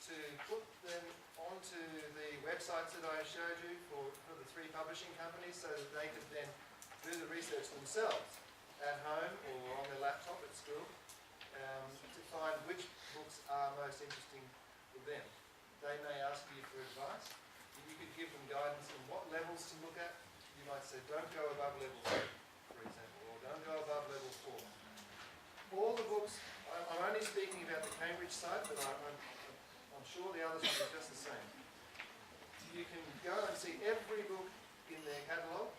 to put them onto the websites that I showed you for the 3 publishing companies so that they could then do the research themselves at home or on their laptop at school to find which books are most interesting for them. They may ask you for advice. You could give them guidance on what levels to look at. You might say, don't go above level 3, for example, or don't go above level 4. All the books, I'm only speaking about the Cambridge side, but I'm sure the others will be just the same. You can go and see every book in their catalogue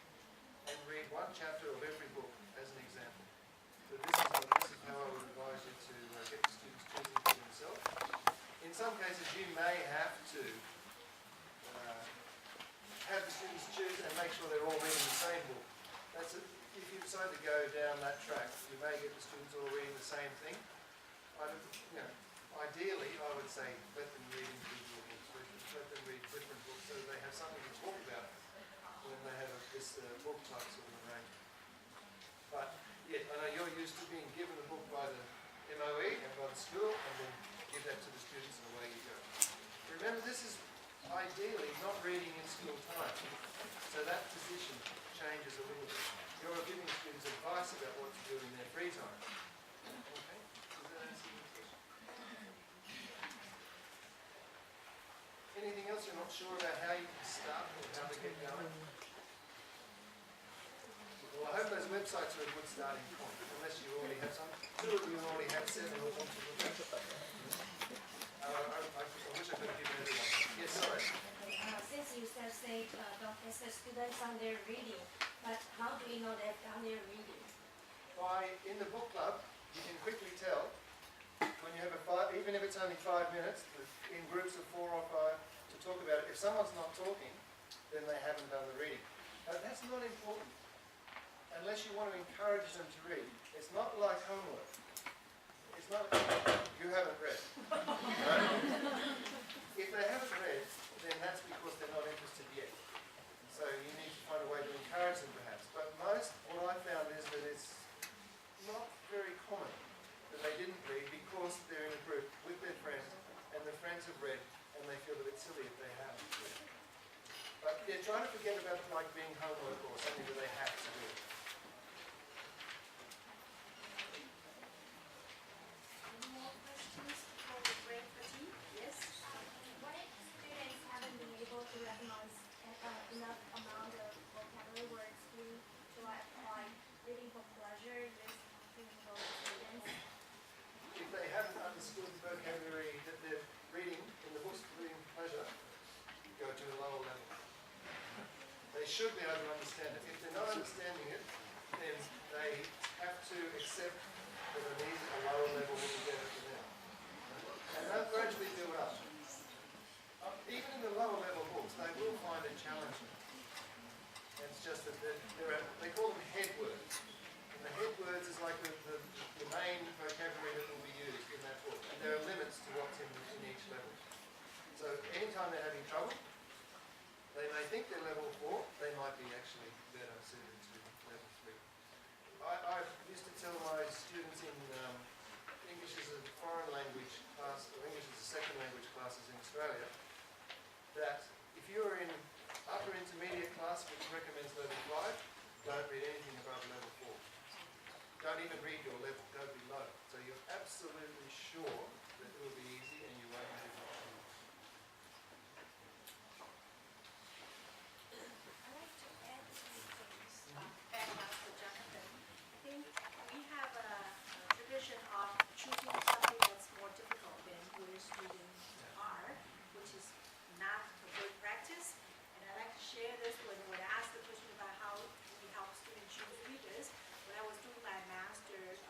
and read one chapter of every book as an example. But this is how I would advise you to get the students choosing for themselves. In some cases, you may have to have the students choose and make sure they're all reading the same book. If you decide to go down that track, you may get the students all reading the same thing. Ideally, I would say let them read individual books, let them read different books so that they have something to talk about when they have this book type sort of arrangement. But yeah, I know you're used to being given a book by the MOE and by the school, and then give that to the students and away you go. Remember, this is ideally not reading in school time, so that position changes a little bit. You're giving students advice about what to do in their free time. Okay? Does that answer your question? Anything else you're not sure about how you can start or how to get going? Well, I hope those websites are a good starting point, unless you already have some. 2 of you already have 7 or want to look at. I wish I could have given everyone. Yes, sorry. Since you say don't test the students on their reading, but how do we know they've done their reading? In the book club, you can quickly tell when you have even if it's only 5 minutes, in groups of 4 or 5, to talk about it. If someone's not talking, then they haven't done the reading. But that's not important. Unless you want to encourage them to read. It's not like homework. It's not you haven't read. Right? If they haven't read, then that's because they're not interested yet. So you need to find a way to encourage them perhaps. But what I found is that it's not very common that they didn't read because they're in a group with their friends and the friends have read and they feel a bit silly if they haven't read. But they're trying to forget about it like being homework or something that they have to do. Enough amount of vocabulary words to apply reading for pleasure listening for students? If they haven't understood the vocabulary that they're reading in the books for reading for pleasure, go to a lower level. They should be able to understand it. If they're not understanding it, then they have to accept that it needs a lower level will be better for them. And they'll gradually build up. Even in the lower level books, they will find it challenging. It's just that they call them head words. And the head words is like the main vocabulary that will be used in that book. And there are limits to what's in each level. So anytime they're having trouble, they may think they're level 4, they might be actually better suited to level 3. I used to tell my students in English as a foreign language class, or English as a second language classes in Australia, that if you're in upper intermediate class, which recommends level 5, don't read anything above level 4. Don't even read your level, go below. So you're absolutely sure that it will be easy and you won't have it. I'd like to add some things back to Jonathan. I think we have a tradition of choosing something that's more difficult than where students are, which is not a good practice. And I'd like to share this when I asked the question about how we help students choose readers. When I was doing my master's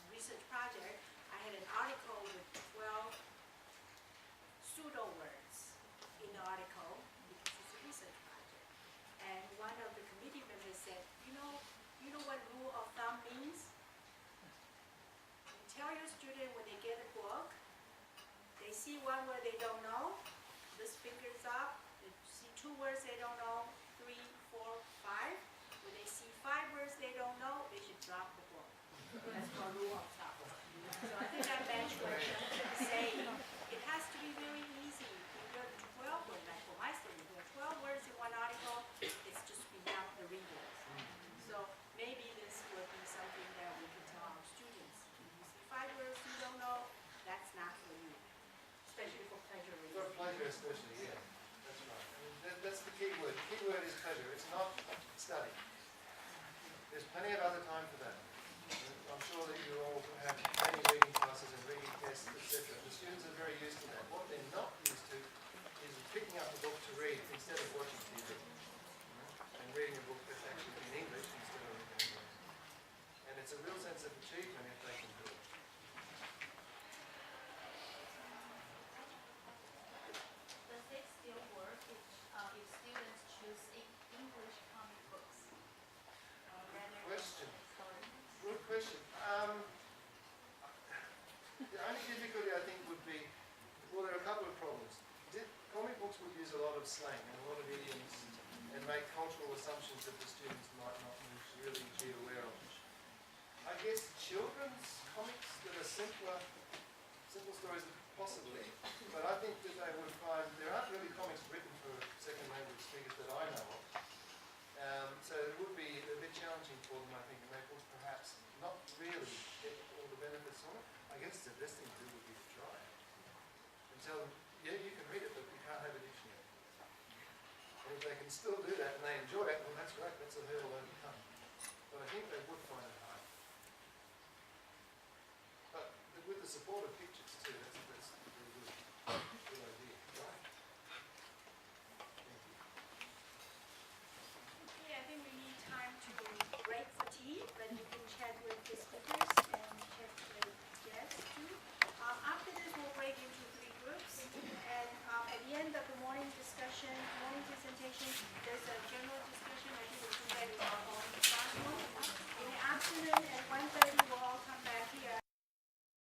research project, I had an article with 12 pseudo words in the article because it's a research project. And one of the committee members said, you know what rule of thumb means? You tell your student when they get a book, they see one word they don't know, this finger's up, they see 2 words they don't know, 3, 4, 5. When they see 5 words they don't know, they should drop the book. That's called rule of thumb. So I think that matches what Jonathan is saying. It has to be pleasure. It's not study. There's plenty of other time for that. I'm sure that you all have many reading classes and reading tests, etc. The students are very used to that. What they're not used to is picking up a book to read instead of watching TV. And reading a book that's actually in English instead of in English. And it's a real sense of achievement if they can do it. Does it still work if students choose English comic books rather Question. than stories? Good question. The only difficulty I think would be, well, there are a couple of problems. Comic books would use a lot of slang and a lot of idioms and make cultural assumptions that the students might not really be aware of. I guess children's comics that are simple stories possibly, but I think that they would find, there aren't really comics written for second language speakers that I know of. So it would be a bit challenging for them, I think, and they would perhaps not really get all the benefits from it. I guess the best thing to do would be to try it. And tell them, yeah, you can read it, but you can't have a dictionary. And if they can still do that and they enjoy it, well, that's great, that's a hurdle overcome. But I think they would find it hard. But with the support of pictures too, that's a really good idea. Right. Thank you. Okay, I think we need time to break for tea, but you can chat with the speakers and chat with guests too. After this, we'll break into 3 groups, and at the end of the morning discussion, morning presentation, there's a general discussion. I think we'll do that in our own classroom. In the afternoon at 1:30,